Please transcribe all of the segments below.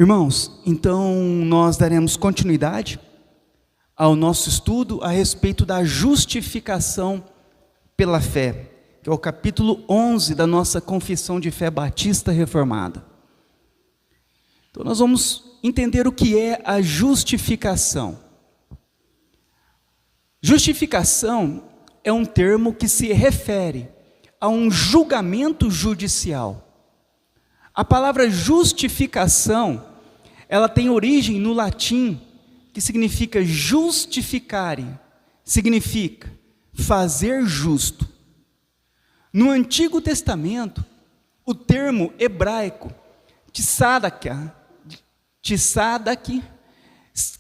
Irmãos, então nós daremos continuidade ao nosso estudo a respeito da justificação pela fé, que é o capítulo 11 da nossa Confissão de Fé Batista Reformada. Então nós vamos entender o que é a justificação. Justificação é um termo que se refere a um julgamento judicial. A palavra justificação, ela tem origem no latim, que significa justificare, significa fazer justo. No Antigo Testamento, o termo hebraico tsadak,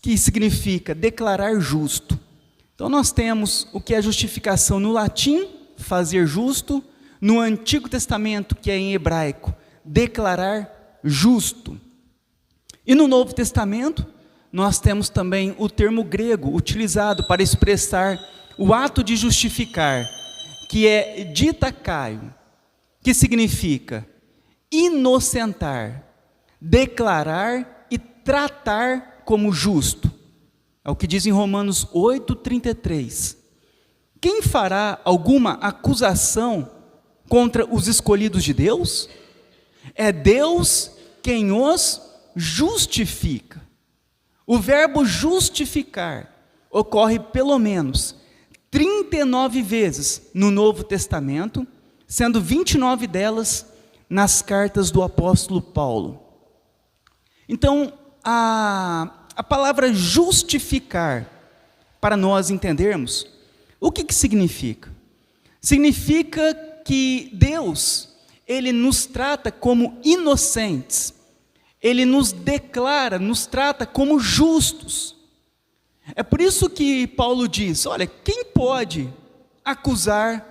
que significa declarar justo. Então nós temos o que é justificação no latim, fazer justo, no Antigo Testamento, que é em hebraico, declarar justo. E no Novo Testamento, nós temos também o termo grego utilizado para expressar o ato de justificar, que é ditakaio, que significa inocentar, declarar e tratar como justo. É o que diz em Romanos 8:33. Quem fará alguma acusação contra os escolhidos de Deus? É Deus quem os justifica. O verbo justificar ocorre pelo menos 39 vezes no Novo Testamento, sendo 29 delas nas cartas do apóstolo Paulo. Então, a palavra justificar, para nós entendermos, o que significa? Significa que Deus, Ele nos trata como inocentes, Ele nos declara, nos trata como justos. É por isso que Paulo diz, olha, quem pode acusar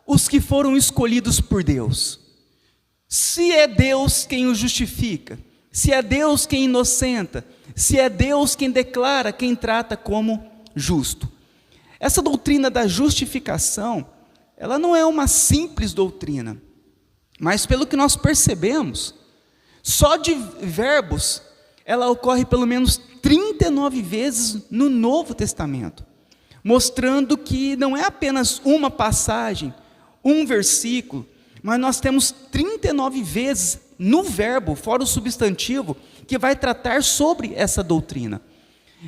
os que foram escolhidos por Deus? Se é Deus quem os justifica, se é Deus quem inocenta, se é Deus quem declara, quem trata como justo. Essa doutrina da justificação, ela não é uma simples doutrina, mas pelo que nós percebemos, só de verbos, ela ocorre pelo menos 39 vezes no Novo Testamento, mostrando que não é apenas uma passagem, um versículo, mas nós temos 39 vezes no verbo, fora o substantivo, que vai tratar sobre essa doutrina.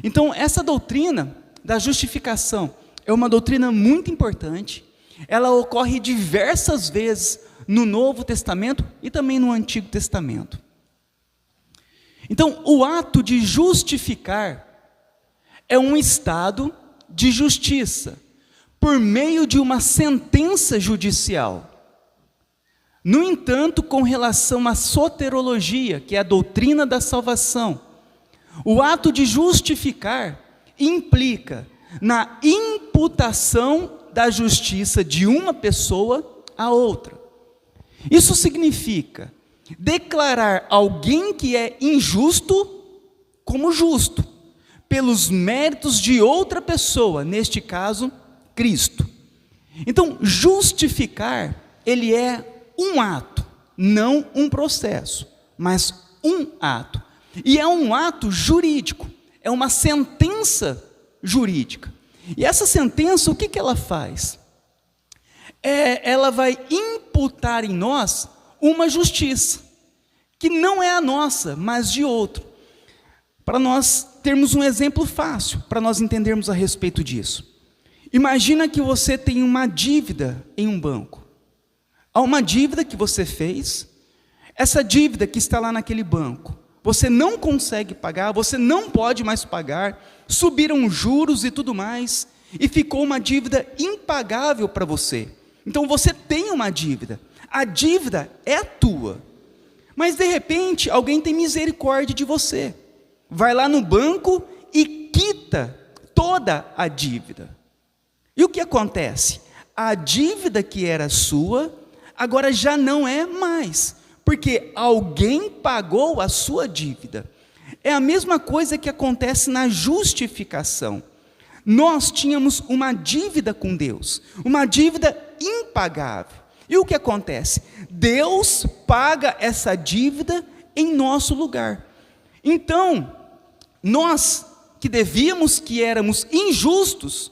Então, essa doutrina da justificação é uma doutrina muito importante, ela ocorre diversas vezes no Novo Testamento e também no Antigo Testamento. Então, o ato de justificar é um estado de justiça, por meio de uma sentença judicial. No entanto, com relação à soterologia, que é a doutrina da salvação, o ato de justificar implica na imputação da justiça de uma pessoa a outra. Isso significa declarar alguém que é injusto como justo, pelos méritos de outra pessoa, neste caso, Cristo. Então, justificar, ele é um ato, não um processo, mas um ato. E é um ato jurídico, é uma sentença jurídica. E essa sentença, o que ela faz? Ela vai imputar em nós uma justiça, que não é a nossa, mas de outro. Para nós termos um exemplo fácil, para nós entendermos a respeito disso. Imagina que você tem uma dívida em um banco. Há uma dívida que você fez, essa dívida que está lá naquele banco, você não consegue pagar, você não pode mais pagar, subiram os juros e tudo mais, e ficou uma dívida impagável para você. Então você tem uma dívida, a dívida é tua, mas de repente alguém tem misericórdia de você, vai lá no banco e quita toda a dívida. E o que acontece? A dívida que era sua, agora já não é mais, porque alguém pagou a sua dívida. É a mesma coisa que acontece na justificação. Nós tínhamos uma dívida com Deus, uma dívida impagável. E o que acontece? Deus paga essa dívida em nosso lugar. Então, nós que devíamos, que éramos injustos,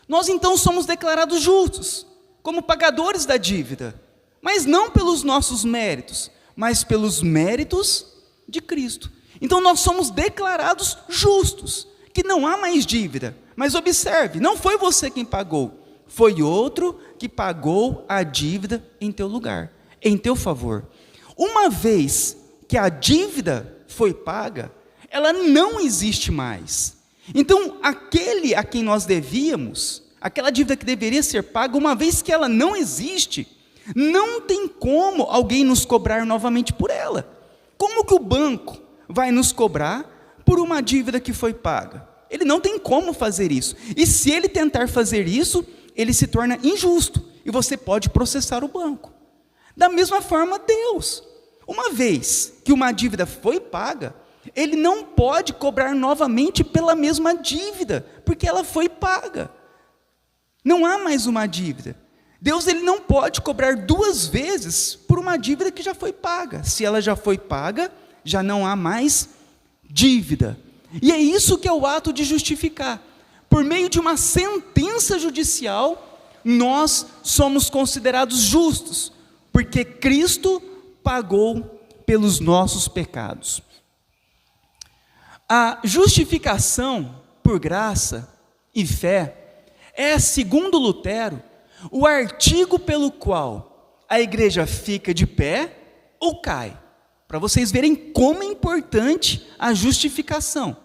nós então somos declarados justos, como pagadores da dívida, mas não pelos nossos méritos, mas pelos méritos de Cristo. Então nós somos declarados justos, que não há mais dívida. Mas observe, não foi você quem pagou, foi outro que pagou a dívida em teu lugar, em teu favor. Uma vez que a dívida foi paga, ela não existe mais. Então aquele a quem nós devíamos, aquela dívida que deveria ser paga, uma vez que ela não existe, não tem como alguém nos cobrar novamente por ela. Como que o banco vai nos cobrar por uma dívida que foi paga? Ele não tem como fazer isso. E se ele tentar fazer isso, ele se torna injusto e você pode processar o banco. Da mesma forma, Deus, uma vez que uma dívida foi paga, ele não pode cobrar novamente pela mesma dívida, porque ela foi paga. Não há mais uma dívida. Deus, ele não pode cobrar duas vezes por uma dívida que já foi paga. Se ela já foi paga, já não há mais dívida. E é isso que é o ato de justificar. Por meio de uma sentença judicial, nós somos considerados justos, porque Cristo pagou pelos nossos pecados. A justificação por graça e fé é, segundo Lutero, o artigo pelo qual a igreja fica de pé ou cai, para vocês verem como é importante a justificação.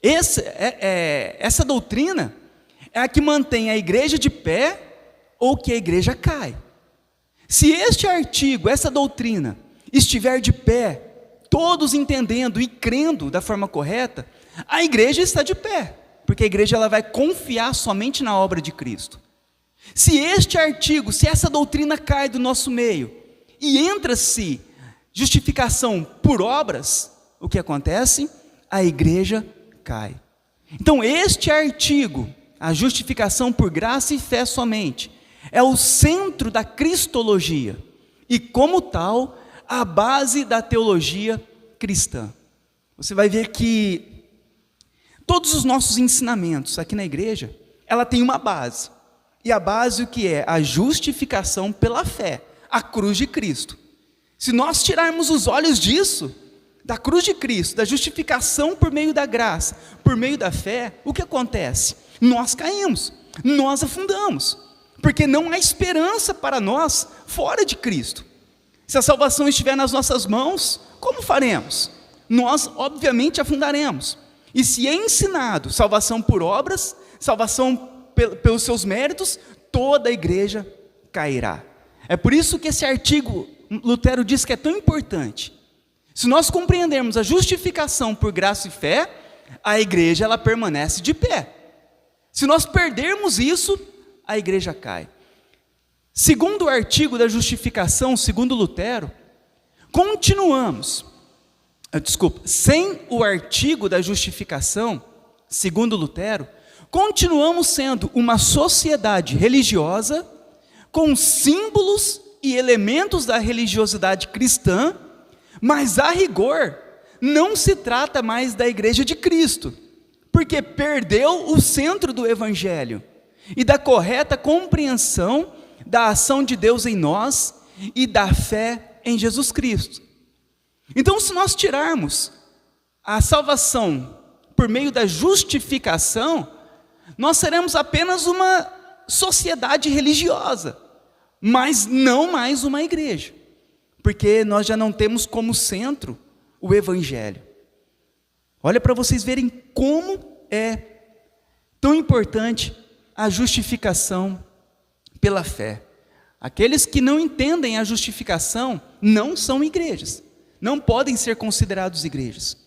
Essa doutrina é a que mantém a igreja de pé ou que a igreja cai. Se este artigo, essa doutrina, estiver de pé, todos entendendo e crendo da forma correta, a igreja está de pé, porque a igreja ela vai confiar somente na obra de Cristo. Se este artigo, se essa doutrina cai do nosso meio e entra-se justificação por obras, o que acontece? A igreja cai. Então este artigo, a justificação por graça e fé somente, é o centro da cristologia e, como tal, a base da teologia cristã. Você vai ver que todos os nossos ensinamentos aqui na igreja, ela tem uma base. E a base o que é? A justificação pela fé, a cruz de Cristo. Se nós tirarmos os olhos disso, da cruz de Cristo, da justificação por meio da graça, por meio da fé, o que acontece? Nós caímos, nós afundamos, porque não há esperança para nós fora de Cristo. Se a salvação estiver nas nossas mãos, como faremos? Nós, obviamente, afundaremos. E se é ensinado salvação por obras, salvação pelos seus méritos, toda a igreja cairá. É por isso que esse artigo, Lutero diz que é tão importante. Se nós compreendermos a justificação por graça e fé, a igreja ela permanece de pé. Se nós perdermos isso, a igreja cai. Segundo o artigo da justificação, segundo Lutero, sem o artigo da justificação, segundo Lutero, continuamos sendo uma sociedade religiosa com símbolos e elementos da religiosidade cristã, mas a rigor não se trata mais da igreja de Cristo, porque perdeu o centro do evangelho e da correta compreensão da ação de Deus em nós e da fé em Jesus Cristo. Então, se nós tirarmos a salvação por meio da justificação, nós seremos apenas uma sociedade religiosa, mas não mais uma igreja, porque nós já não temos como centro o evangelho. Olha para vocês verem como é tão importante a justificação pela fé. Aqueles que não entendem a justificação não são igrejas, não podem ser considerados igrejas.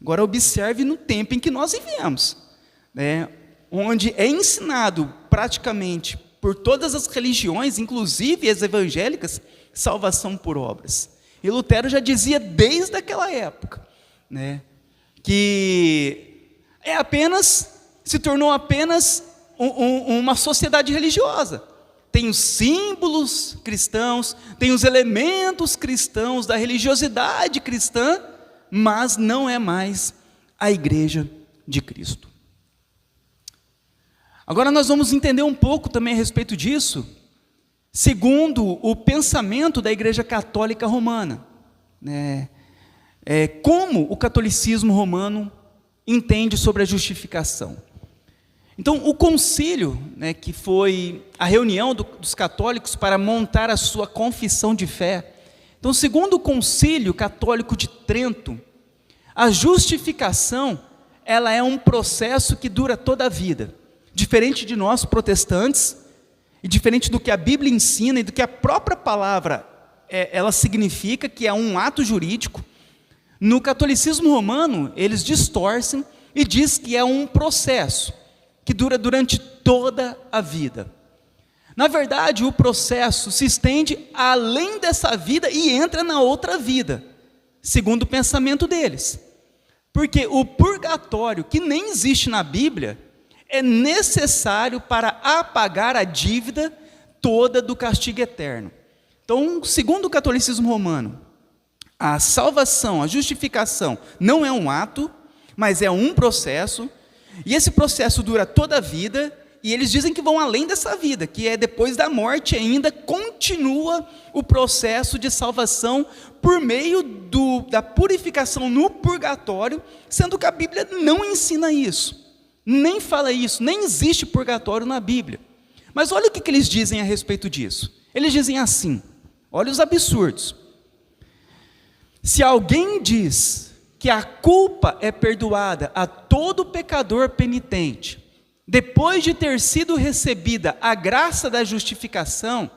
Agora observe no tempo em que nós vivemos, onde é ensinado praticamente por todas as religiões, inclusive as evangélicas, salvação por obras. E Lutero já dizia desde aquela época, que se tornou apenas uma sociedade religiosa. Tem os símbolos cristãos, tem os elementos cristãos da religiosidade cristã, mas não é mais a igreja de Cristo. Agora nós vamos entender um pouco também a respeito disso, segundo o pensamento da Igreja Católica Romana, como o catolicismo romano entende sobre a justificação. Então, o concílio, que foi a reunião dos católicos para montar a sua confissão de fé. Então, segundo o Concílio Católico de Trento, a justificação, ela é um processo que dura toda a vida. Diferente de nós, protestantes, e diferente do que a Bíblia ensina e do que a própria palavra ela significa, que é um ato jurídico, no catolicismo romano, eles distorcem e diz que é um processo que dura durante toda a vida. Na verdade, o processo se estende além dessa vida e entra na outra vida, segundo o pensamento deles. Porque o purgatório, que nem existe na Bíblia, é necessário para apagar a dívida toda do castigo eterno. Então, segundo o catolicismo romano, a salvação, a justificação não é um ato, mas é um processo, e esse processo dura toda a vida, e eles dizem que vão além dessa vida, que é depois da morte ainda, continua o processo de salvação por meio da purificação no purgatório, sendo que a Bíblia não ensina isso, nem fala isso, nem existe purgatório na Bíblia. Mas olha o que eles dizem a respeito disso. Eles dizem assim, olha os absurdos. Se alguém diz que a culpa é perdoada a todo pecador penitente, depois de ter sido recebida a graça da justificação,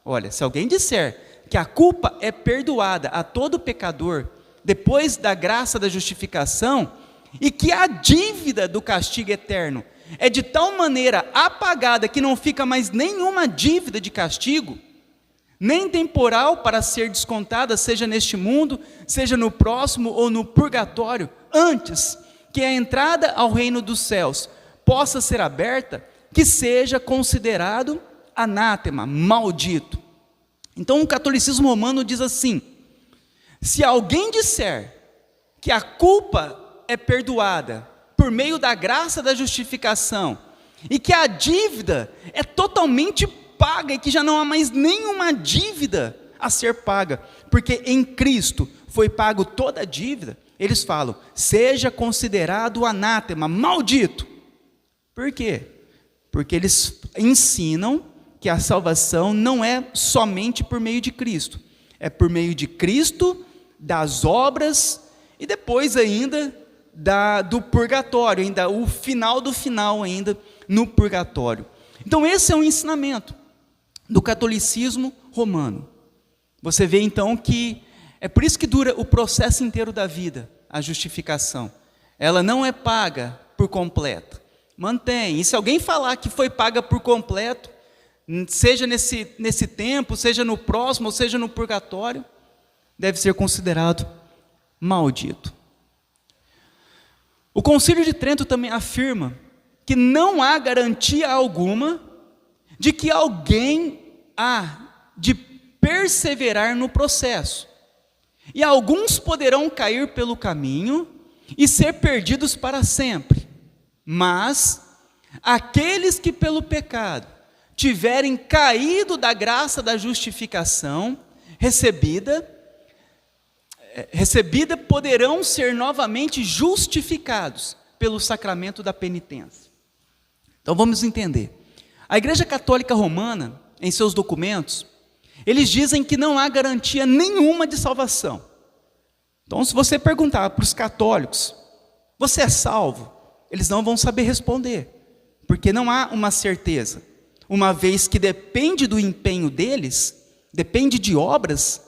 olha, se alguém disser que a culpa é perdoada a todo pecador, depois da graça da justificação, e que a dívida do castigo eterno é de tal maneira apagada que não fica mais nenhuma dívida de castigo, nem temporal para ser descontada, seja neste mundo, seja no próximo ou no purgatório, antes que a entrada ao reino dos céus possa ser aberta, que seja considerado anátema, maldito. Então o catolicismo romano diz assim, se alguém disser que a culpa é perdoada por meio da graça da justificação, e que a dívida é totalmente paga, e que já não há mais nenhuma dívida a ser paga, porque em Cristo foi pago toda a dívida, eles falam, seja considerado anátema, maldito. Por quê? Porque eles ensinam que a salvação não é somente por meio de Cristo, é por meio de Cristo, das obras, e depois ainda do purgatório, ainda o final do final ainda no purgatório. Então esse é um ensinamento do catolicismo romano. Você vê então que é por isso que dura o processo inteiro da vida, a justificação. Ela não é paga por completo, mantém. E se alguém falar que foi paga por completo, seja nesse tempo, seja no próximo, ou seja no purgatório, deve ser considerado maldito. O Concílio de Trento também afirma que não há garantia alguma de que alguém há de perseverar no processo. E alguns poderão cair pelo caminho e ser perdidos para sempre. Mas aqueles que pelo pecado tiverem caído da graça da justificação recebida, poderão ser novamente justificados pelo sacramento da penitência. Então vamos entender. A Igreja Católica Romana, em seus documentos, eles dizem que não há garantia nenhuma de salvação. Então, se você perguntar para os católicos, você é salvo? Eles não vão saber responder, porque não há uma certeza. Uma vez que depende do empenho deles, depende de obras,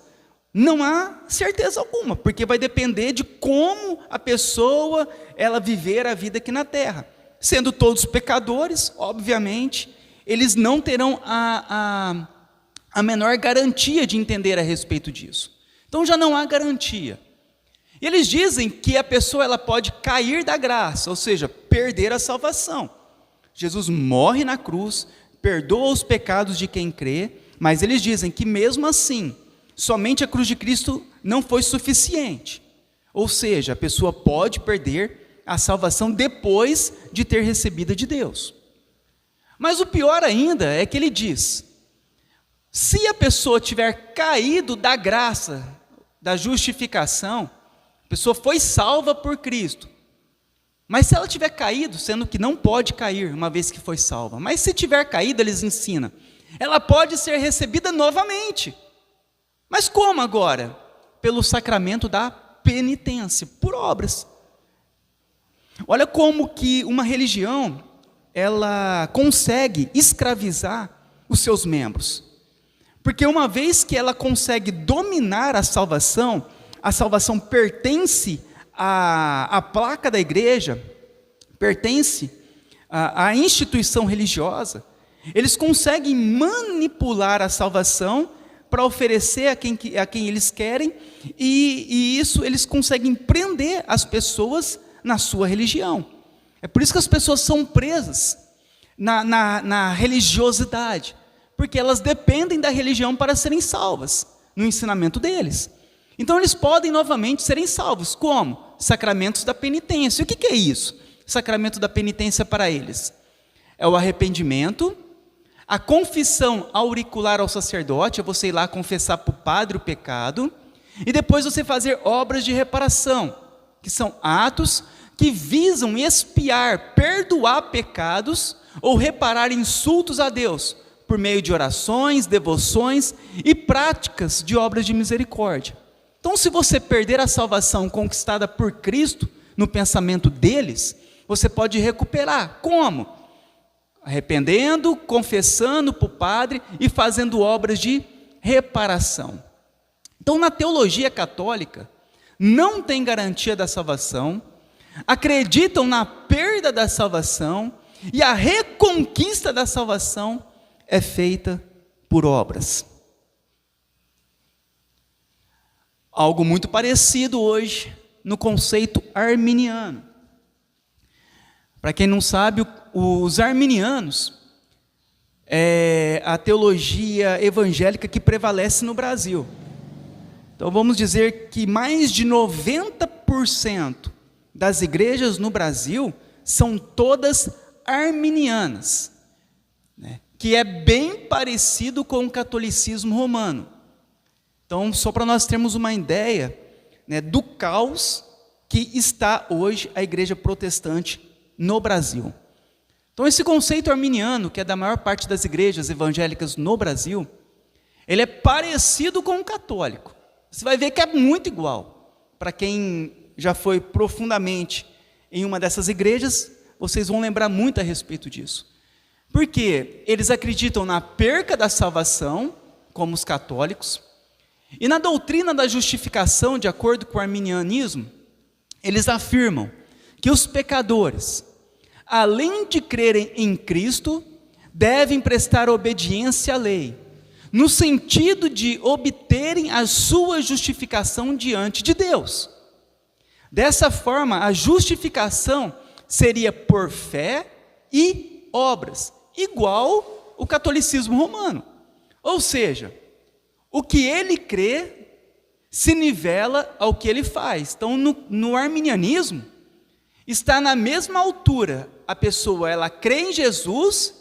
não há certeza alguma, porque vai depender de como a pessoa ela viver a vida aqui na terra. Sendo todos pecadores, obviamente, eles não terão a menor garantia de entender a respeito disso. Então já não há garantia. E eles dizem que a pessoa ela pode cair da graça, ou seja, perder a salvação. Jesus morre na cruz, perdoa os pecados de quem crê, mas eles dizem que mesmo assim, somente a cruz de Cristo não foi suficiente. Ou seja, a pessoa pode perder a salvação depois de ter recebido de Deus. Mas o pior ainda é que ele diz: se a pessoa tiver caído da graça, da justificação, a pessoa foi salva por Cristo, mas se ela tiver caído, sendo que não pode cair, uma vez que foi salva, mas se tiver caído, eles ensinam, ela pode ser recebida novamente. Mas como agora? Pelo sacramento da penitência, por obras. Olha como que uma religião, ela consegue escravizar os seus membros. Porque uma vez que ela consegue dominar a salvação pertence à placa da igreja, pertence à instituição religiosa, eles conseguem manipular a salvação para oferecer a quem eles querem, e isso eles conseguem prender as pessoas na sua religião. É por isso que as pessoas são presas na religiosidade, porque elas dependem da religião para serem salvas, no ensinamento deles. Então eles podem novamente serem salvos. Como? Sacramentos da penitência. O que é isso? Sacramento da penitência para eles é o arrependimento, a confissão auricular ao sacerdote, é você ir lá confessar para o padre o pecado, e depois você fazer obras de reparação, que são atos que visam expiar, perdoar pecados ou reparar insultos a Deus, por meio de orações, devoções e práticas de obras de misericórdia. Então, se você perder a salvação conquistada por Cristo no pensamento deles, você pode recuperar. Como? Arrependendo, confessando para o padre e fazendo obras de reparação. Então, na teologia católica, não tem garantia da salvação, acreditam na perda da salvação, e a reconquista da salvação é feita por obras. Algo muito parecido hoje no conceito arminiano. Para quem não sabe, os arminianos é a teologia evangélica que prevalece no Brasil. Então vamos dizer que mais de 90% das igrejas no Brasil são todas arminianas, né? Que é bem parecido com o catolicismo romano. Então, só para nós termos uma ideia, né, do caos que está hoje a igreja protestante no Brasil. Então, esse conceito arminiano, que é da maior parte das igrejas evangélicas no Brasil, ele é parecido com o católico. Você vai ver que é muito igual. Para quem já foi profundamente em uma dessas igrejas, vocês vão lembrar muito a respeito disso. Porque eles acreditam na perca da salvação, como os católicos, e na doutrina da justificação, de acordo com o arminianismo, eles afirmam que os pecadores, além de crerem em Cristo, devem prestar obediência à lei, no sentido de obterem a sua justificação diante de Deus. Dessa forma, a justificação seria por fé e obras, igual o catolicismo romano. Ou seja, o que ele crê se nivela ao que ele faz. Então, no arminianismo, está na mesma altura a pessoa, ela crê em Jesus,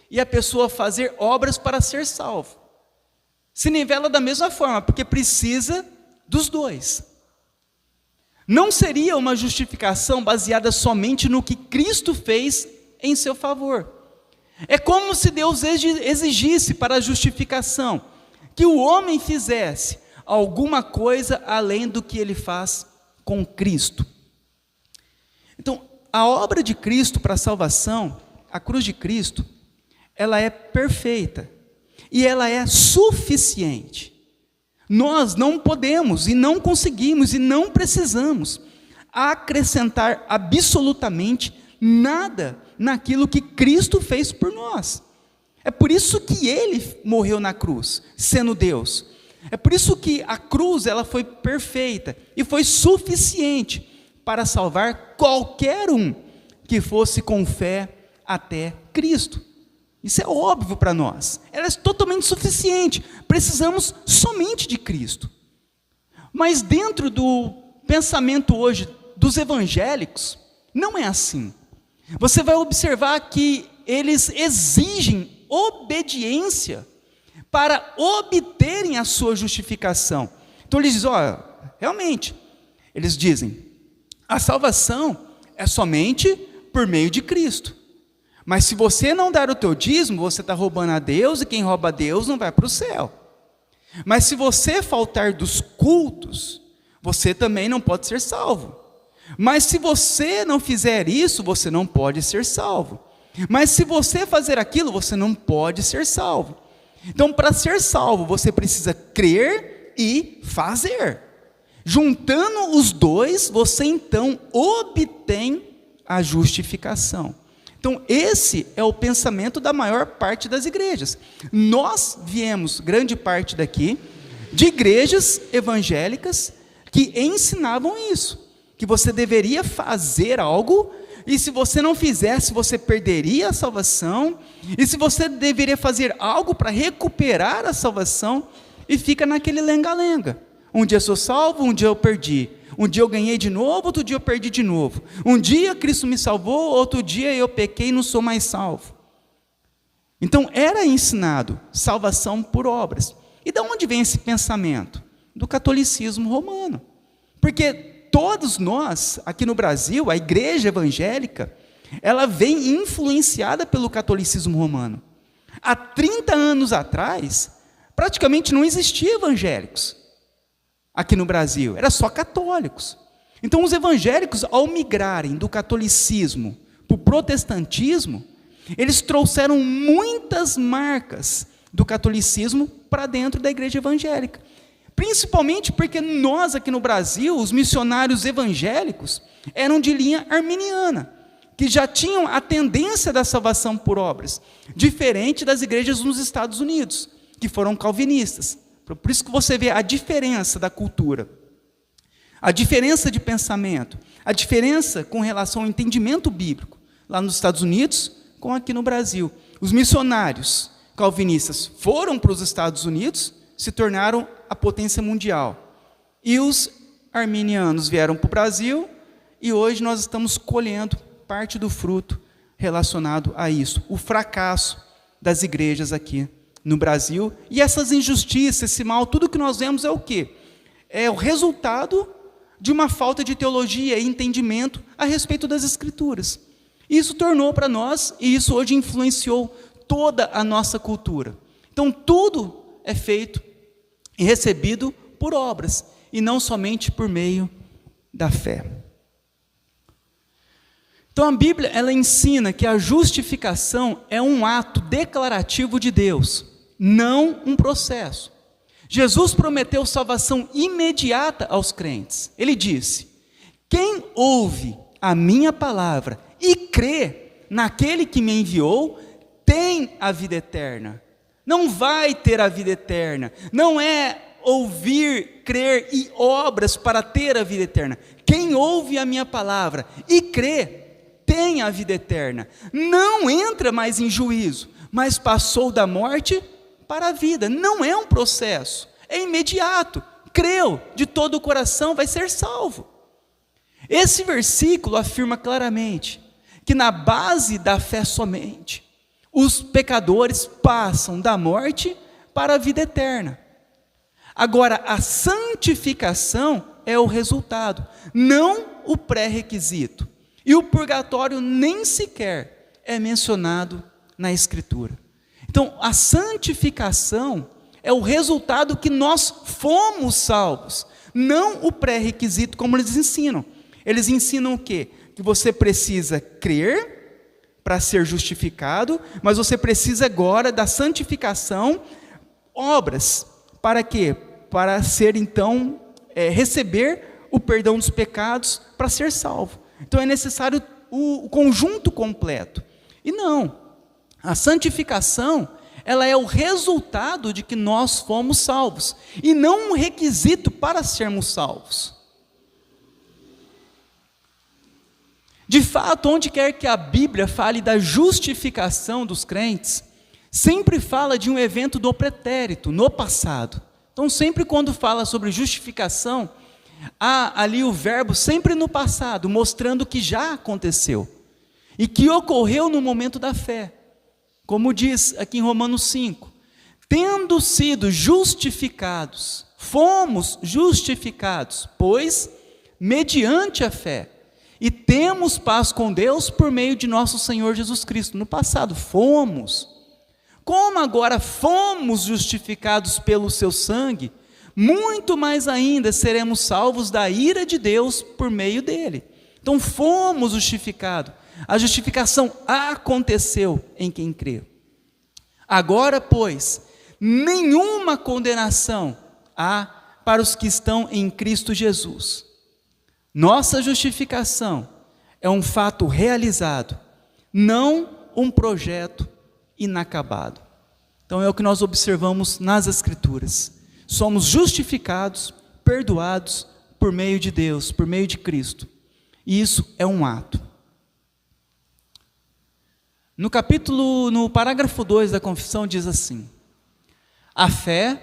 e a pessoa fazer obras para ser salvo. Se nivela da mesma forma, porque precisa dos dois. Não seria uma justificação baseada somente no que Cristo fez em seu favor. É como se Deus exigisse para a justificação que o homem fizesse alguma coisa além do que ele faz com Cristo. Então, a obra de Cristo para a salvação, a cruz de Cristo, ela é perfeita e ela é suficiente. Nós não podemos e não conseguimos e não precisamos acrescentar absolutamente nada naquilo que Cristo fez por nós. É por isso que ele morreu na cruz, sendo Deus. É por isso que a cruz ela foi perfeita e foi suficiente para salvar qualquer um que fosse com fé até Cristo. Isso é óbvio para nós. Ela é totalmente suficiente. Precisamos somente de Cristo. Mas dentro pensamento hoje dos evangélicos não é assim. Você vai observar que eles exigem obediência para obterem a sua justificação. Então eles dizem, realmente, eles dizem, a salvação é somente por meio de Cristo. Mas se você não dar o teu dízimo, você está roubando a Deus, e quem rouba a Deus não vai para o céu. Mas se você faltar dos cultos, você também não pode ser salvo. Mas se você não fizer isso, você não pode ser salvo. Mas se você fazer aquilo, você não pode ser salvo. Então, para ser salvo, você precisa crer e fazer. Juntando os dois, você então obtém a justificação. Então, esse é o pensamento da maior parte das igrejas. Nós viemos, grande parte daqui, de igrejas evangélicas que ensinavam isso, que você deveria fazer algo, e se você não fizesse, você perderia a salvação, e se você deveria fazer algo para recuperar a salvação, e fica naquele lenga-lenga. Um dia eu sou salvo, um dia eu perdi. Um dia eu ganhei de novo, outro dia eu perdi de novo. Um dia Cristo me salvou, outro dia eu pequei e não sou mais salvo. Então era ensinado salvação por obras. E de onde vem esse pensamento? Do catolicismo romano. Porque todos nós, aqui no Brasil, a igreja evangélica, ela vem influenciada pelo catolicismo romano. Há 30 anos atrás, praticamente não existia evangélicos aqui no Brasil, era só católicos. Então os evangélicos, ao migrarem do catolicismo para o protestantismo, eles trouxeram muitas marcas do catolicismo para dentro da igreja evangélica. Principalmente porque nós aqui no Brasil, os missionários evangélicos, eram de linha arminiana, que já tinham a tendência da salvação por obras, diferente das igrejas nos Estados Unidos, que foram calvinistas. Por isso que você vê a diferença da cultura, a diferença de pensamento, a diferença com relação ao entendimento bíblico, lá nos Estados Unidos, com aqui no Brasil. Os missionários calvinistas foram para os Estados Unidos, se tornaram a potência mundial. E os arminianos vieram para o Brasil, e hoje nós estamos colhendo parte do fruto relacionado a isso, o fracasso das igrejas aqui no Brasil, e essas injustiças, esse mal, tudo que nós vemos é o quê? É o resultado de uma falta de teologia e entendimento a respeito das Escrituras. Isso tornou para nós, e isso hoje influenciou toda a nossa cultura. Então tudo é feito e recebido por obras, e não somente por meio da fé. Então a Bíblia, ela ensina que a justificação é um ato declarativo de Deus, não um processo. Jesus prometeu salvação imediata aos crentes. Ele disse: quem ouve a minha palavra e crê naquele que me enviou, tem a vida eterna. Não vai ter a vida eterna. Não é ouvir, crer e obras para ter a vida eterna. Quem ouve a minha palavra e crê, tem a vida eterna. Não entra mais em juízo, mas passou da morte para a vida. Não é um processo, é imediato. Creu de todo o coração, vai ser salvo. Esse versículo afirma claramente que na base da fé somente, os pecadores passam da morte para a vida eterna. Agora, a santificação é o resultado, não o pré-requisito. E o purgatório nem sequer é mencionado na Escritura. Então, a santificação é o resultado que nós fomos salvos, não o pré-requisito como eles ensinam. Eles ensinam o quê? Que você precisa crer para ser justificado, mas você precisa agora da santificação, obras, para quê? Para ser então, receber o perdão dos pecados, para ser salvo. Então é necessário o conjunto completo. E não, a santificação, ela é o resultado de que nós fomos salvos, e não um requisito para sermos salvos. De fato, onde quer que a Bíblia fale da justificação dos crentes, sempre fala de um evento do pretérito, no passado. Então sempre quando fala sobre justificação, Há ali o verbo sempre no passado, mostrando que já aconteceu e que ocorreu no momento da fé. Como diz aqui em Romanos 5, tendo sido justificados, fomos justificados, pois mediante a fé, e temos paz com Deus por meio de nosso Senhor Jesus Cristo. No passado fomos. Como agora fomos justificados pelo seu sangue, muito mais ainda seremos salvos da ira de Deus por meio dele. Então fomos justificados. A justificação aconteceu em quem crê. Agora, pois, nenhuma condenação há para os que estão em Cristo Jesus. Nossa justificação é um fato realizado, não um projeto inacabado. Então é o que nós observamos nas Escrituras. Somos justificados, perdoados por meio de Deus, por meio de Cristo. E isso é um ato. No parágrafo 2 da confissão diz assim: a fé,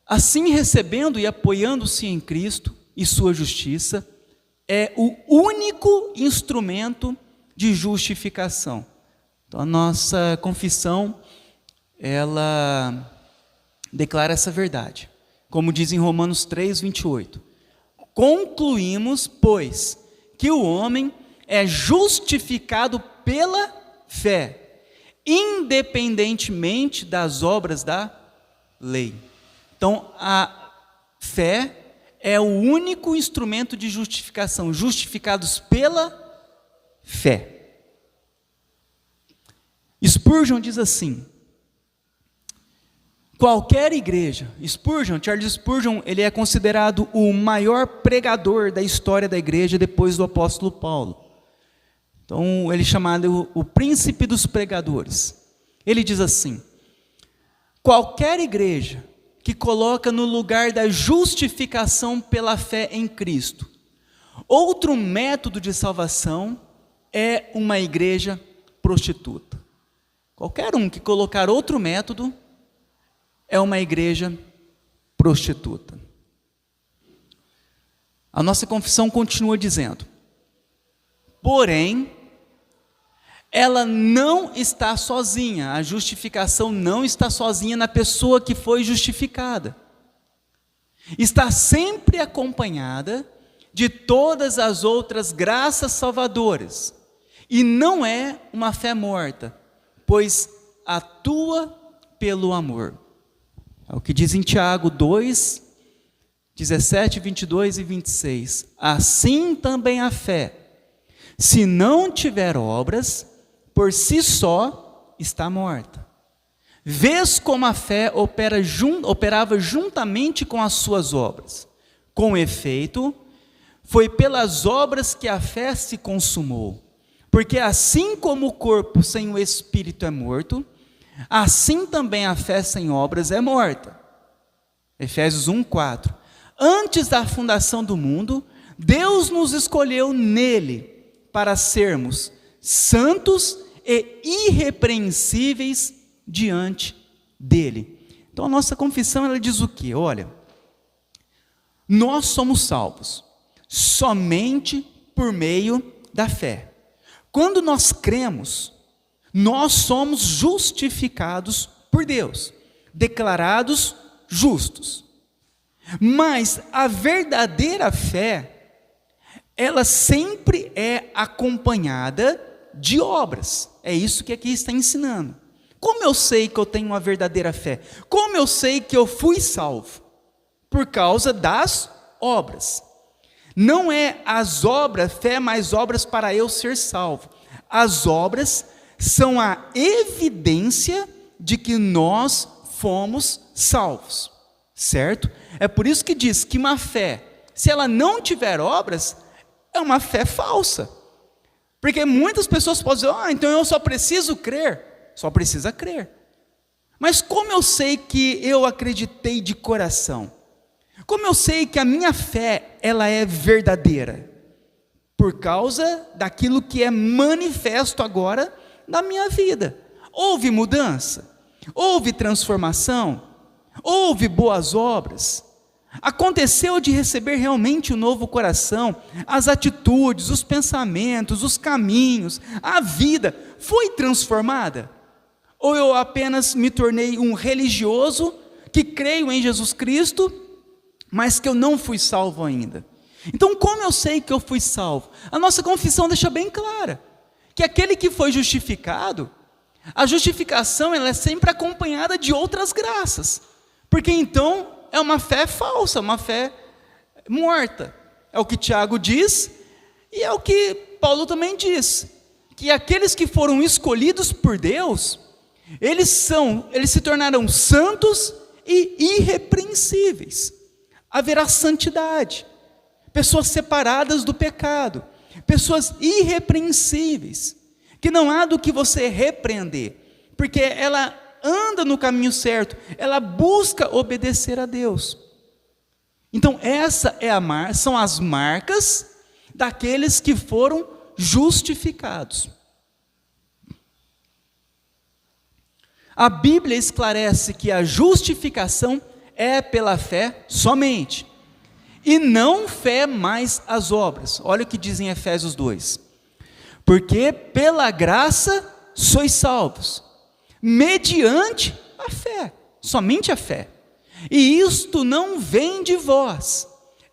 assim recebendo e apoiando-se em Cristo e sua justiça, é o único instrumento de justificação. Então a nossa confissão, ela declara essa verdade. Como diz em Romanos 3, 28. Concluímos, pois, que o homem é justificado pela fé, independentemente das obras da lei. Então, a fé é o único instrumento de justificação, justificados pela fé. Spurgeon diz assim: qualquer igreja, Charles Spurgeon, ele é considerado o maior pregador da história da igreja depois do apóstolo Paulo. Então, ele é chamado o príncipe dos pregadores. Ele diz assim: qualquer igreja que coloca no lugar da justificação pela fé em Cristo outro método de salvação é uma igreja prostituta. Qualquer um que colocar outro método é uma igreja prostituta. A nossa confissão continua dizendo: porém, ela não está sozinha, a justificação não está sozinha na pessoa que foi justificada. Está sempre acompanhada de todas as outras graças salvadoras, e não é uma fé morta, pois atua pelo amor. É o que diz em Tiago 2, 17, 22 e 26. Assim também a fé, se não tiver obras, por si só está morta. Vês como a fé operava juntamente com as suas obras. Com efeito, foi pelas obras que a fé se consumou. Porque assim como o corpo sem o espírito é morto, assim também a fé sem obras é morta. Efésios 1, 4. Antes da fundação do mundo, Deus nos escolheu nele para sermos santos e irrepreensíveis diante dele. Então a nossa confissão, ela diz o quê? Olha, nós somos salvos somente por meio da fé. Quando nós cremos, nós somos justificados por Deus, declarados justos. Mas a verdadeira fé, ela sempre é acompanhada de obras. É isso que aqui está ensinando. Como eu sei que eu tenho uma verdadeira fé? Como eu sei que eu fui salvo? Por causa das obras. Não é as obras, fé mais obras para eu ser salvo. As obras são a evidência de que nós fomos salvos, certo? É por isso que diz que uma fé, se ela não tiver obras, é uma fé falsa. Porque muitas pessoas podem dizer: então eu só preciso crer. Só precisa crer. Mas como eu sei que eu acreditei de coração? Como eu sei que a minha fé, ela é verdadeira? Por causa daquilo que é manifesto agora na minha vida. Houve mudança? Houve transformação? Houve boas obras? Aconteceu de receber realmente o novo coração, as atitudes, os pensamentos, os caminhos, a vida foi transformada? Ou eu apenas me tornei um religioso que creio em Jesus Cristo, mas que eu não fui salvo ainda? Então, como eu sei que eu fui salvo? A nossa confissão deixa bem clara que aquele que foi justificado, a justificação ela é sempre acompanhada de outras graças, porque então é uma fé falsa, uma fé morta. É o que Tiago diz, e é o que Paulo também diz, que aqueles que foram escolhidos por Deus, eles se tornarão santos e irrepreensíveis. Haverá santidade, pessoas separadas do pecado, pessoas irrepreensíveis, que não há do que você repreender, porque ela anda no caminho certo, ela busca obedecer a Deus. Então essa são as marcas daqueles que foram justificados. A Bíblia esclarece que a justificação é pela fé somente, e não fé mais as obras. Olha o que diz em Efésios 2: porque pela graça sois salvos, mediante a fé, somente a fé, e isto não vem de vós,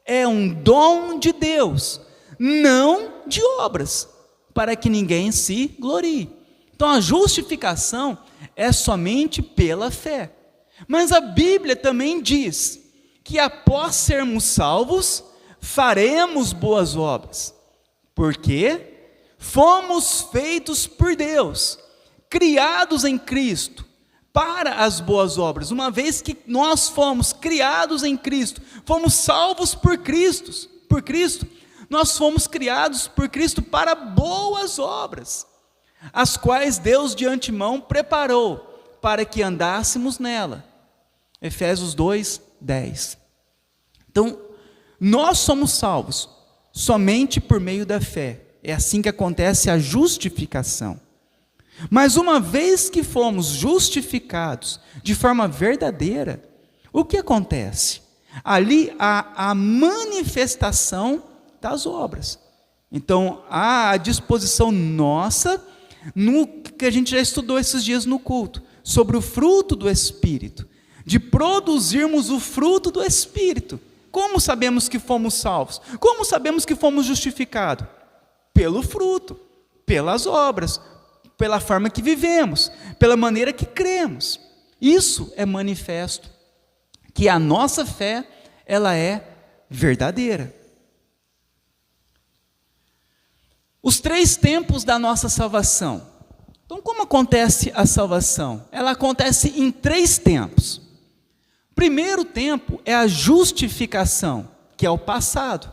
é um dom de Deus, não de obras, para que ninguém se glorie. Então a justificação é somente pela fé, mas a Bíblia também diz que após sermos salvos, faremos boas obras, porque fomos feitos por Deus, criados em Cristo, para as boas obras. Uma vez que nós fomos criados em Cristo, fomos salvos por Cristo, nós fomos criados por Cristo para boas obras, as quais Deus de antemão preparou para que andássemos nela. Efésios 2:10. Então, nós somos salvos somente por meio da fé. É assim que acontece a justificação. Mas uma vez que fomos justificados de forma verdadeira, o que acontece? Ali há a manifestação das obras. Então, há a disposição nossa, no que a gente já estudou esses dias no culto, sobre o fruto do Espírito, de produzirmos o fruto do Espírito. Como sabemos que fomos salvos? Como sabemos que fomos justificados? Pelo fruto, pelas obras, pela forma que vivemos, pela maneira que cremos. Isso é manifesto que a nossa fé, ela é verdadeira. Os 3 tempos da nossa salvação. Então, como acontece a salvação? Ela acontece em 3 tempos. O primeiro tempo é a justificação, que é o passado,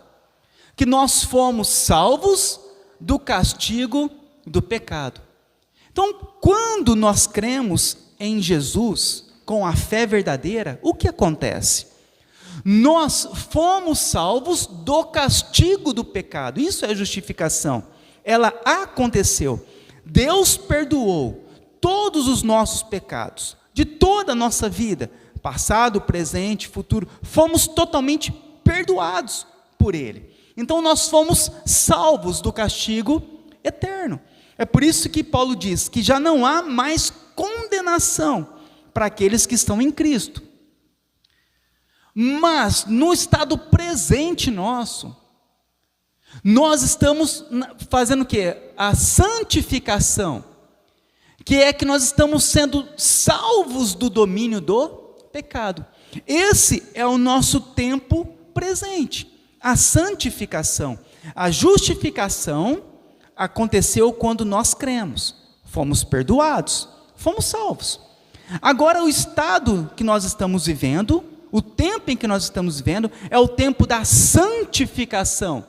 que nós fomos salvos do castigo do pecado. Então, quando nós cremos em Jesus com a fé verdadeira, o que acontece? Nós fomos salvos do castigo do pecado. Isso é justificação. Ela aconteceu. Deus perdoou todos os nossos pecados, de toda a nossa vida, passado, presente, futuro. Fomos totalmente perdoados por Ele. Então nós fomos salvos do castigo eterno. É por isso que Paulo diz que já não há mais condenação para aqueles que estão em Cristo. Mas no estado presente nosso, nós estamos fazendo o quê? A santificação, que é que nós estamos sendo salvos do domínio do pecado. Esse é o nosso tempo presente, a santificação. A justificação aconteceu quando nós cremos, fomos perdoados, fomos salvos. Agora o estado que nós estamos vivendo, o tempo em que nós estamos vivendo, é o tempo da santificação.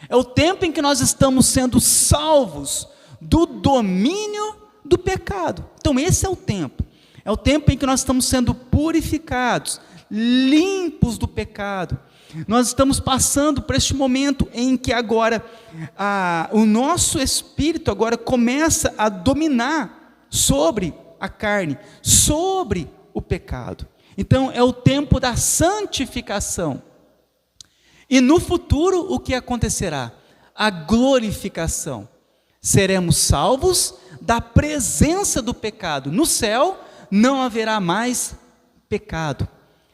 É o tempo em que nós estamos sendo salvos do domínio do pecado. Então esse é o tempo. É o tempo em que nós estamos sendo purificados, limpos do pecado. Nós estamos passando por este momento em que agora o nosso espírito agora começa a dominar sobre a carne, sobre o pecado. Então é o tempo da santificação. E no futuro o que acontecerá? A glorificação. Seremos salvos da presença do pecado. No céu não haverá mais pecado.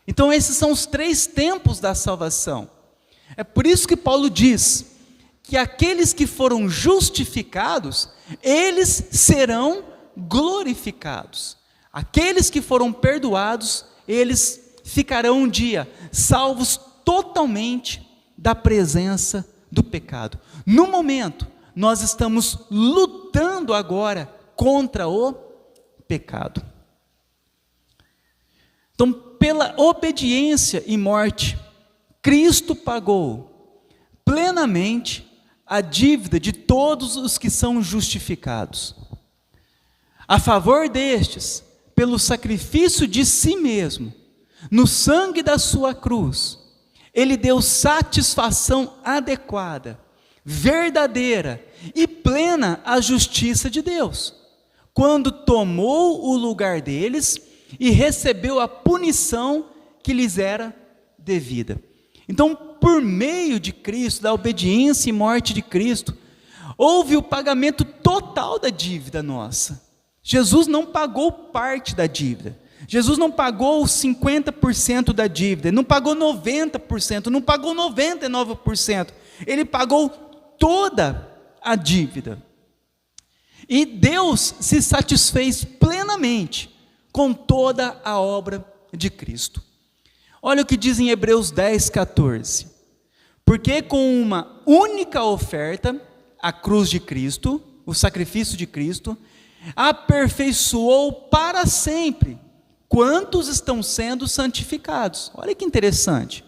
Então esses são os 3 tempos da salvação. É por isso que Paulo diz que aqueles que foram justificados, eles serão glorificados. Aqueles que foram perdoados, eles ficarão um dia salvos totalmente da presença do pecado. No momento, nós estamos lutando agora contra o pecado. Então, pela obediência e morte, Cristo pagou plenamente a dívida de todos os que são justificados. A favor destes, pelo sacrifício de si mesmo, no sangue da sua cruz, ele deu satisfação adequada, verdadeira e plena à justiça de Deus, quando tomou o lugar deles e recebeu a punição que lhes era devida. Então, por meio de Cristo, da obediência e morte de Cristo, houve o pagamento total da dívida nossa. Jesus não pagou parte da dívida. Jesus não pagou 50% da dívida, não pagou 90%, não pagou 99%. Ele pagou toda a dívida. E Deus se satisfez plenamente com toda a obra de Cristo. Olha o que diz em Hebreus 10:14. Porque com uma única oferta, a cruz de Cristo, o sacrifício de Cristo, aperfeiçoou para sempre quantos estão sendo santificados. Olha que interessante.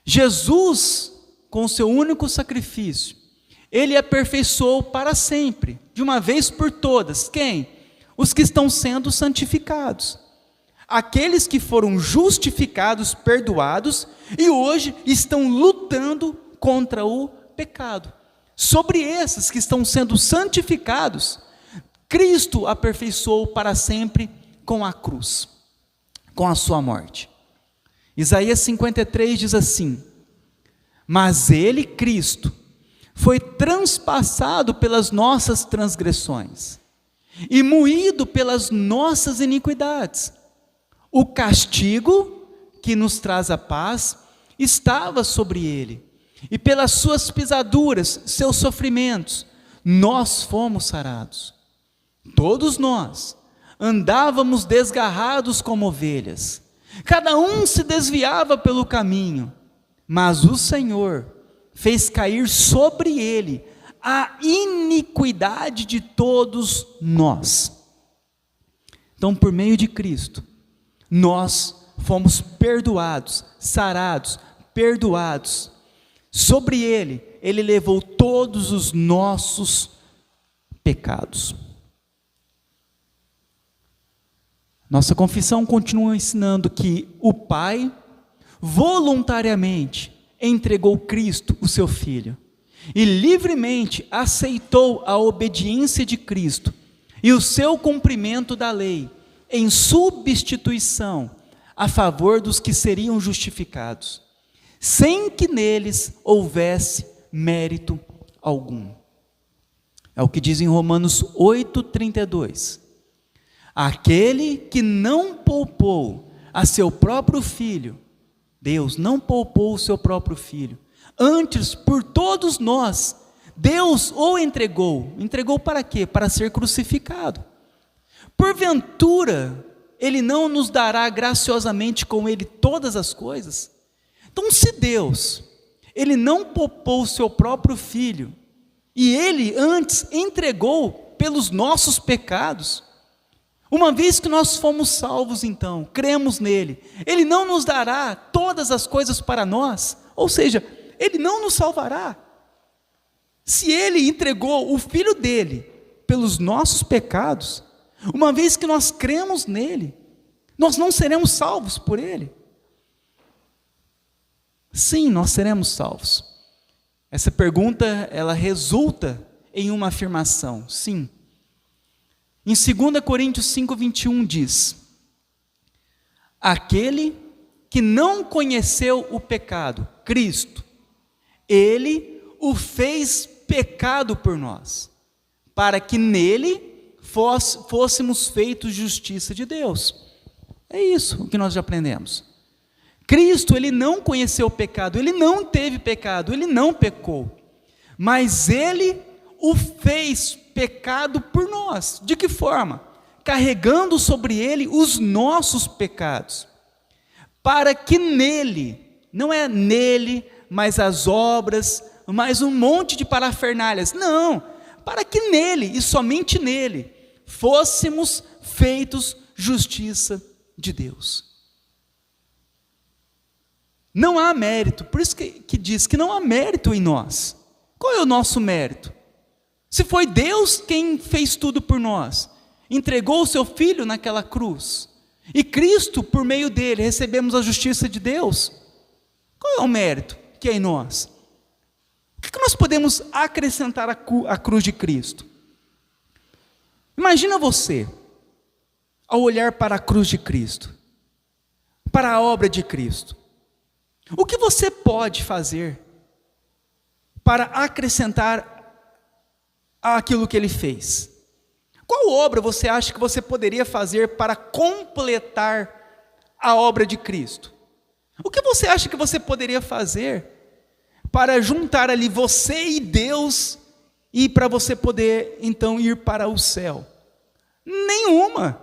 Jesus, com o seu único sacrifício, ele aperfeiçoou para sempre, de uma vez por todas. Quem? Os que estão sendo santificados. Aqueles que foram justificados, perdoados, e hoje estão lutando contra o pecado. Sobre esses que estão sendo santificados, Cristo aperfeiçoou para sempre com a cruz, com a sua morte. Isaías 53 diz assim: mas ele, Cristo, foi transpassado pelas nossas transgressões e moído pelas nossas iniquidades. O castigo que nos traz a paz estava sobre ele, e pelas suas pisaduras, seus sofrimentos, nós fomos sarados. Todos nós andávamos desgarrados como ovelhas, cada um se desviava pelo caminho, mas o Senhor fez cair sobre ele a iniquidade de todos nós. Então, por meio de Cristo, nós fomos perdoados, sarados, perdoados. Sobre ele levou todos os nossos pecados. Nossa confissão continua ensinando que o Pai voluntariamente entregou Cristo, o seu Filho, e livremente aceitou a obediência de Cristo e o seu cumprimento da lei, em substituição a favor dos que seriam justificados, sem que neles houvesse mérito algum. É o que diz em Romanos 8:32. Aquele que não poupou a seu próprio Filho, Deus não poupou o seu próprio Filho, antes por todos nós, Deus o entregou. Entregou para quê? Para ser crucificado. Porventura, Ele não nos dará graciosamente com Ele todas as coisas? Então, se Deus, Ele não poupou o seu próprio Filho, e Ele antes entregou pelos nossos pecados, uma vez que nós fomos salvos então, cremos nele, Ele não nos dará todas as coisas para nós? Ou seja, Ele não nos salvará. Se Ele entregou o Filho dele pelos nossos pecados, uma vez que nós cremos nele, nós não seremos salvos por Ele? Sim, nós seremos salvos. Essa pergunta, ela resulta em uma afirmação, sim. Em 2 Coríntios 5:21 diz: Aquele que não conheceu o pecado, Cristo, ele o fez pecado por nós, para que nele fôssemos feitos justiça de Deus. É isso o que nós já aprendemos. Cristo, ele não conheceu o pecado, ele não teve pecado, ele não pecou, mas ele o fez pecado por nós. De que forma? Carregando sobre ele os nossos pecados, para que nele, não é nele, mas as obras, mais um monte de parafernálias, não, para que nele, e somente nele, fôssemos feitos justiça de Deus. Não há mérito, por isso que diz que não há mérito em nós. Qual é o nosso mérito? Se foi Deus quem fez tudo por nós, entregou o seu Filho naquela cruz, e Cristo, por meio dele, recebemos a justiça de Deus, qual é o mérito que é em nós? O que nós podemos acrescentar à cruz de Cristo? Imagina você, ao olhar para a cruz de Cristo, para a obra de Cristo, o que você pode fazer para acrescentar àquilo que ele fez? Qual obra você acha que você poderia fazer para completar a obra de Cristo? O que você acha que você poderia fazer para juntar ali você e Deus e para você poder então ir para o céu? Nenhuma.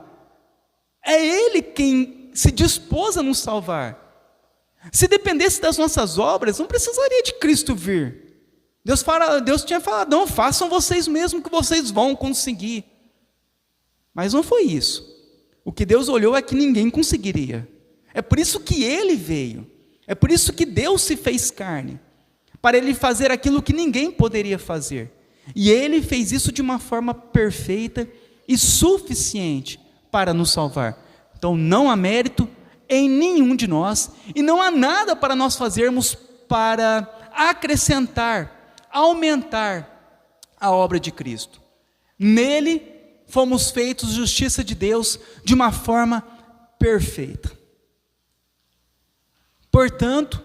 É Ele quem se dispôs a nos salvar. Se dependesse das nossas obras, não precisaria de Cristo vir. Deus tinha falado, não, façam vocês mesmos que vocês vão conseguir. Mas não foi isso. O que Deus olhou é que ninguém conseguiria. É por isso que Ele veio. É por isso que Deus se fez carne. Para Ele fazer aquilo que ninguém poderia fazer. E Ele fez isso de uma forma perfeita e suficiente para nos salvar. Então não há mérito em nenhum de nós, e não há nada para nós fazermos para acrescentar, aumentar a obra de Cristo. Nele fomos feitos justiça de Deus de uma forma perfeita. Portanto,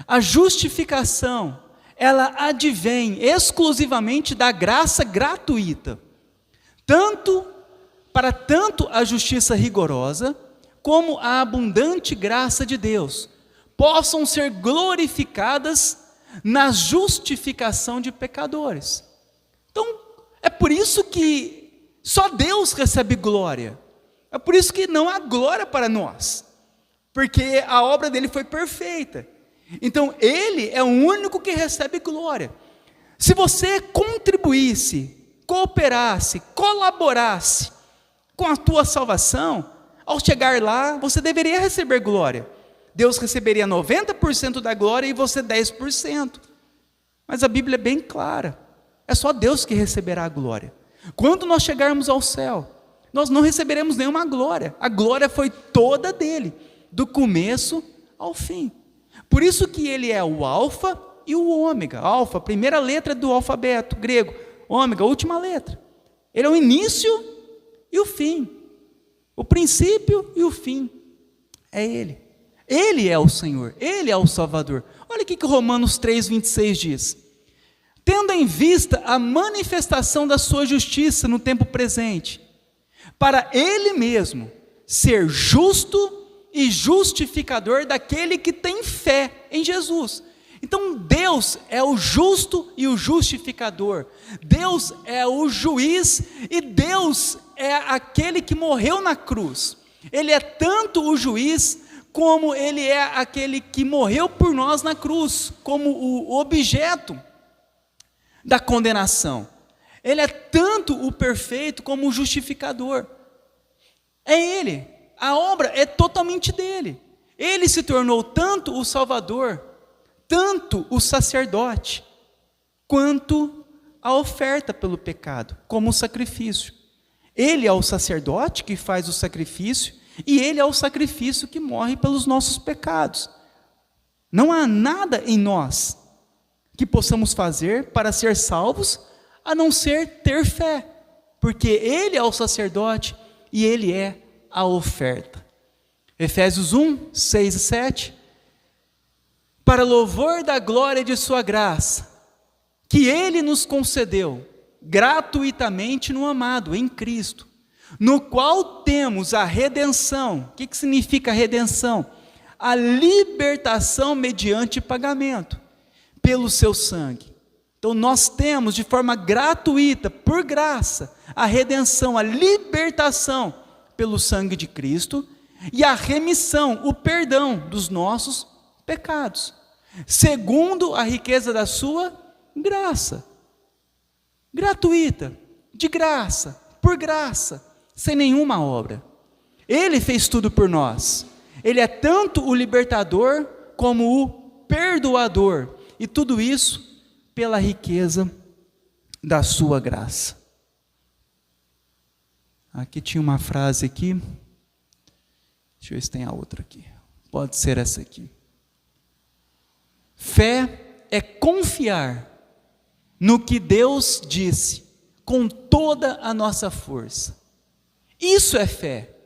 a justificação, ela advém exclusivamente da graça gratuita, para tanto a justiça rigorosa, como a abundante graça de Deus, possam ser glorificadas na justificação de pecadores. Então, é por isso que só Deus recebe glória, é por isso que não há glória para nós, porque a obra dele foi perfeita. Então, ele é o único que recebe glória. Se você contribuísse, cooperasse, colaborasse com a tua salvação, ao chegar lá, você deveria receber glória. Deus receberia 90% da glória e você 10%. Mas a Bíblia é bem clara. É só Deus que receberá a glória. Quando nós chegarmos ao céu, nós não receberemos nenhuma glória. A glória foi toda dele, do começo ao fim. Por isso que ele é o alfa e o ômega. Alfa, primeira letra do alfabeto grego. Ômega, última letra. Ele é o início e o fim. O princípio e o fim é Ele. Ele é o Senhor, Ele é o Salvador. Olha o que Romanos 3,26 diz. Tendo em vista a manifestação da sua justiça no tempo presente, para Ele mesmo ser justo e justificador daquele que tem fé em Jesus. Então Deus é o justo e o justificador. Deus é o juiz e Deus é aquele que morreu na cruz. Ele é tanto o juiz como ele é aquele que morreu por nós na cruz, como o objeto da condenação. Ele é tanto o perfeito como o justificador. É Ele. A obra é totalmente dele. Ele se tornou tanto o Salvador, tanto o sacerdote, quanto a oferta pelo pecado, como o sacrifício. Ele é o sacerdote que faz o sacrifício, e ele é o sacrifício que morre pelos nossos pecados. Não há nada em nós que possamos fazer para ser salvos, a não ser ter fé, porque ele é o sacerdote e ele é a oferta. Efésios 1, 6 e 7. Para louvor da glória de sua graça, que Ele nos concedeu gratuitamente no amado, em Cristo, no qual temos a redenção. O que significa redenção? A libertação mediante pagamento, pelo seu sangue. Então nós temos de forma gratuita, por graça, a redenção, a libertação pelo sangue de Cristo e a remissão, o perdão dos nossos pecados, segundo a riqueza da sua graça. Gratuita, de graça, por graça, sem nenhuma obra. Ele fez tudo por nós. Ele é tanto o libertador como o perdoador. E tudo isso pela riqueza da sua graça. Aqui tinha uma frase aqui. Deixa eu ver se tem a outra aqui. Pode ser essa aqui. Fé é confiar no que Deus disse com toda a nossa força. Isso é fé.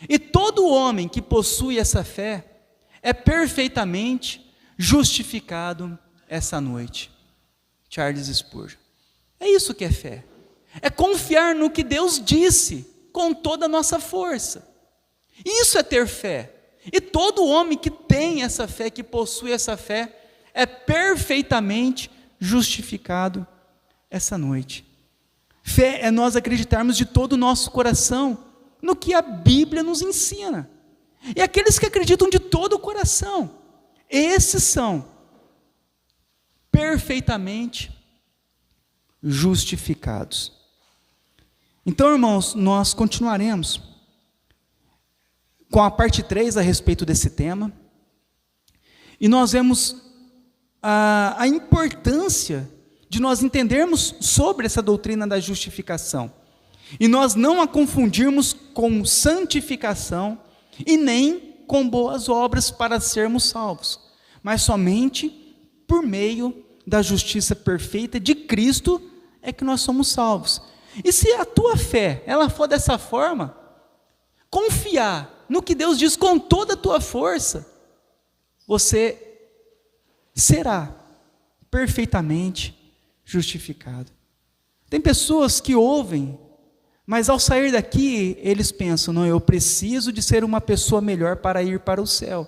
E todo homem que possui essa fé é perfeitamente justificado essa noite. Charles Spurgeon. É isso que é fé. É confiar no que Deus disse com toda a nossa força. Isso é ter fé. E todo homem que tem essa fé, que possui essa fé, é perfeitamente justificado essa noite. Fé é nós acreditarmos de todo o nosso coração no que a Bíblia nos ensina. E aqueles que acreditam de todo o coração, esses são perfeitamente justificados. Então, irmãos, nós continuaremos com a parte 3 a respeito desse tema, e nós vemos a importância de nós entendermos sobre essa doutrina da justificação, e nós não a confundirmos com santificação, e nem com boas obras para sermos salvos, mas somente por meio da justiça perfeita de Cristo é que nós somos salvos. E se a tua fé, ela for dessa forma, confiar no que Deus diz com toda a tua força, você será perfeitamente justificado. Tem pessoas que ouvem, mas ao sair daqui, eles pensam, não, eu preciso de ser uma pessoa melhor para ir para o céu.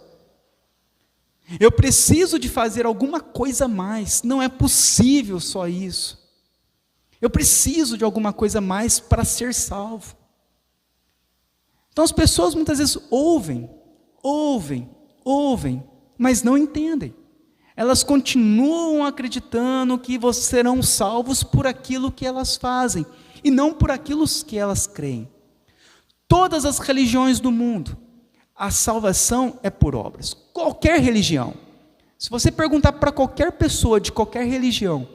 Eu preciso de fazer alguma coisa a mais, não é possível só isso. Eu preciso de alguma coisa a mais para ser salvo. Então as pessoas muitas vezes ouvem, mas não entendem. Elas continuam acreditando que serão salvos por aquilo que elas fazem, e não por aquilo que elas creem. Todas as religiões do mundo, a salvação é por obras. Qualquer religião. Se você perguntar para qualquer pessoa de qualquer religião,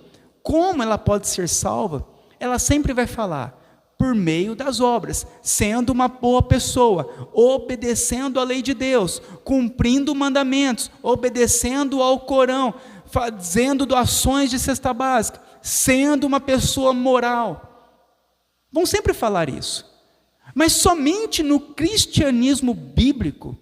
como ela pode ser salva, ela sempre vai falar, por meio das obras, sendo uma boa pessoa, obedecendo a lei de Deus, cumprindo mandamentos, obedecendo ao Corão, fazendo doações de cesta básica, sendo uma pessoa moral. Vão sempre falar isso. Mas somente no cristianismo bíblico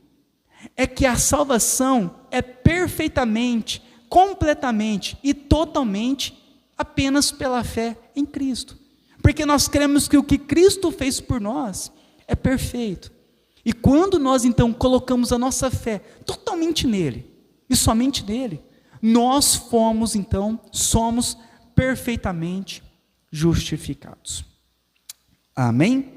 é que a salvação é perfeitamente, completamente e totalmente apenas pela fé em Cristo. Porque nós cremos que o que Cristo fez por nós é perfeito. E quando nós então colocamos a nossa fé totalmente nele, e somente nele, nós somos perfeitamente justificados. Amém?